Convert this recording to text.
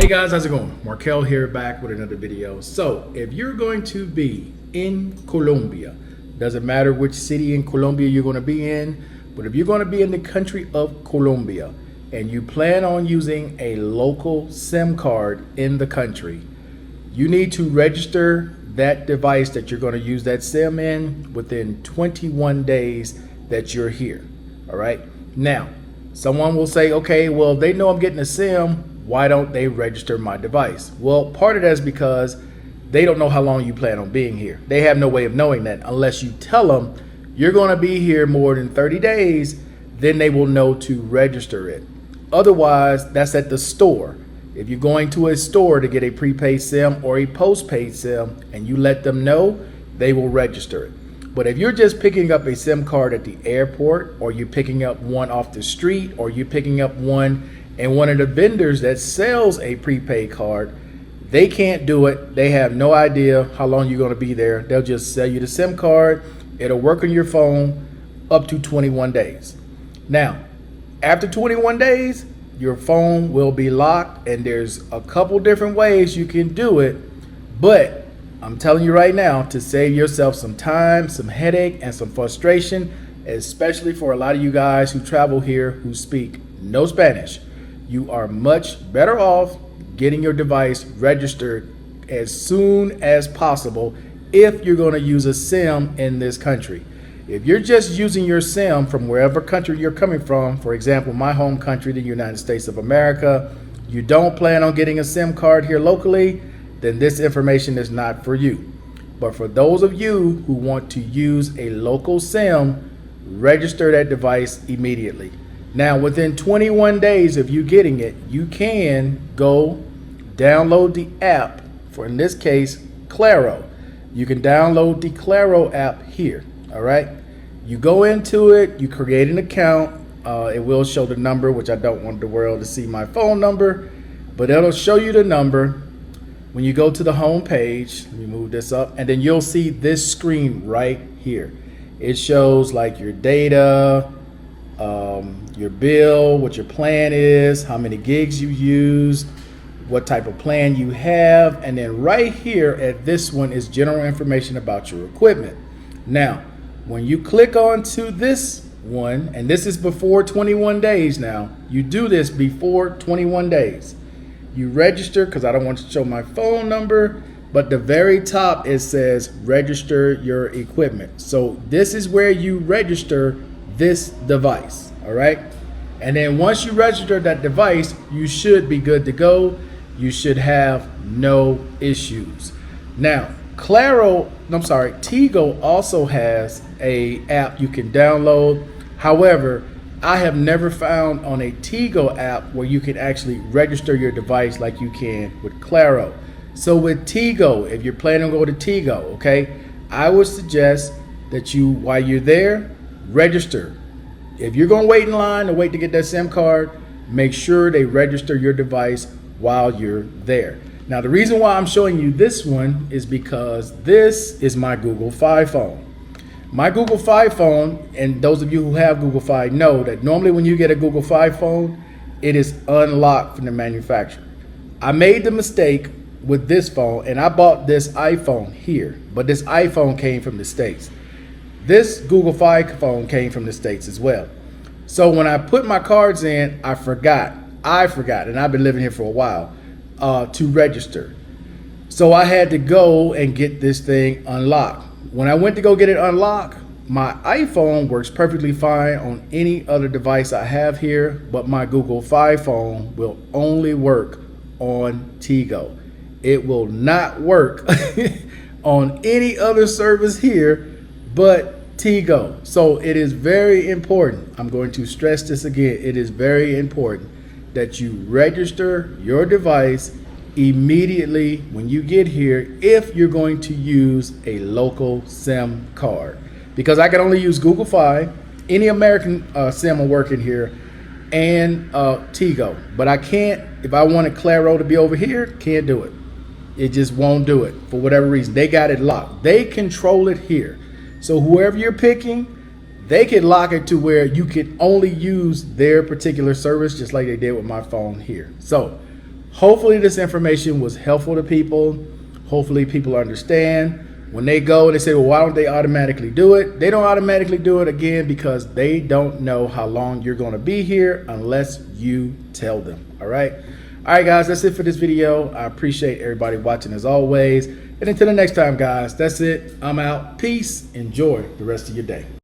Hey guys, how's it going? Markel here, back with another video. So if you're going to be in Colombia, doesn't matter which city in Colombia you're going to be in, but if you're going to be in the country of Colombia and you plan on using a local SIM card in the country, you need to register that device that you're going to use that SIM in within 21 days that you're here. All right. Now, someone will say, okay, well, they know I'm getting a SIM. Why don't they register my device? Well, part of that is because they don't know how long you plan on being here. They have no way of knowing that unless you tell them you're going to be here more than 30 days, then they will know to register it. Otherwise, that's at the store. If you're going to a store to get a prepaid SIM or a postpaid SIM and you let them know, they will register it. But if you're just picking up a SIM card at the airport, or you're picking up one off the street, or you're picking up one and one of the vendors that sells a prepaid card, they can't do it. They have no idea how long you're going to be there. They'll just sell you the SIM card. It'll work on your phone up to 21 days. Now, after 21 days, your phone will be locked, and there's a couple different ways you can do it. But I'm telling you right now, to save yourself some time, some headache, and some frustration, especially for a lot of you guys who travel here who speak no Spanish, you are much better off getting your device registered as soon as possible if you're going to use a SIM in this country. If you're just using your SIM from wherever country you're coming from, for example, my home country, the United States of America, you don't plan on getting a SIM card here locally, then this information is not for you. But for those of you who want to use a local SIM, register that device immediately. Now, within 21 days of you getting it, you can go download the app for, in this case, Claro. You can download the Claro app here. All right. You go into it, you create an account. It will show the number, which I don't want the world to see my phone number, but it'll show you the number. When you go to the home page, let me move this up, and then you'll see this screen right here. It shows like your data, your bill, what your plan is, how many gigs you use, what type of plan you have, and then right here at this one is general information about your equipment. Now, when you click onto this one, and this is before 21 days now, you do this before 21 days. You register, because I don't want to show my phone number, but the very top it says register your equipment. So this is where you register this device. All right. And then once you register that device, you should be good to go. You should have no issues. Now, Tigo also has a app you can download. However, I have never found on a Tigo app where you can actually register your device like you can with Claro. So with Tigo, if you're planning to go to Tigo, okay, I would suggest that you, while you're there, register. If you're going to wait in line to wait to get that SIM card, make sure they register your device while you're there. Now, the reason why I'm showing you this one is because this is my Google Fi phone. My Google Fi phone, and those of you who have Google Fi know that normally when you get a Google Fi phone, it is unlocked from the manufacturer. I made the mistake with this phone, and I bought this iPhone here, but this iPhone came from the States. This Google Fi phone came from the States as well. So when I put my cards in, I forgot, and I've been living here for a while, to register. So I had to go and get this thing unlocked. When I went to go get it unlocked, my iPhone works perfectly fine on any other device I have here, but my Google Fi phone will only work on Tigo. It will not work on any other service here but Tigo. So it is very important. I'm going to stress this again. It is very important that you register your device immediately when you get here if you're going to use a local SIM card. Because I can only use Google Fi, any American SIM will work in here, and Tigo. But I can't, if I wanted Claro to be over here, can't do it. It just won't do it for whatever reason. They got it locked. They control it here. So whoever you're picking, they can lock it to where you can only use their particular service, just like they did with my phone here. So Hopefully this information was helpful to people. Hopefully people understand. When they go and they say, well, why don't they automatically do it? They don't automatically do it, again, because they don't know how long you're going to be here unless you tell them. All right. All right, guys, that's it for this video. I appreciate everybody watching as always. And until the next time, guys, that's it. I'm out. Peace. Enjoy the rest of your day.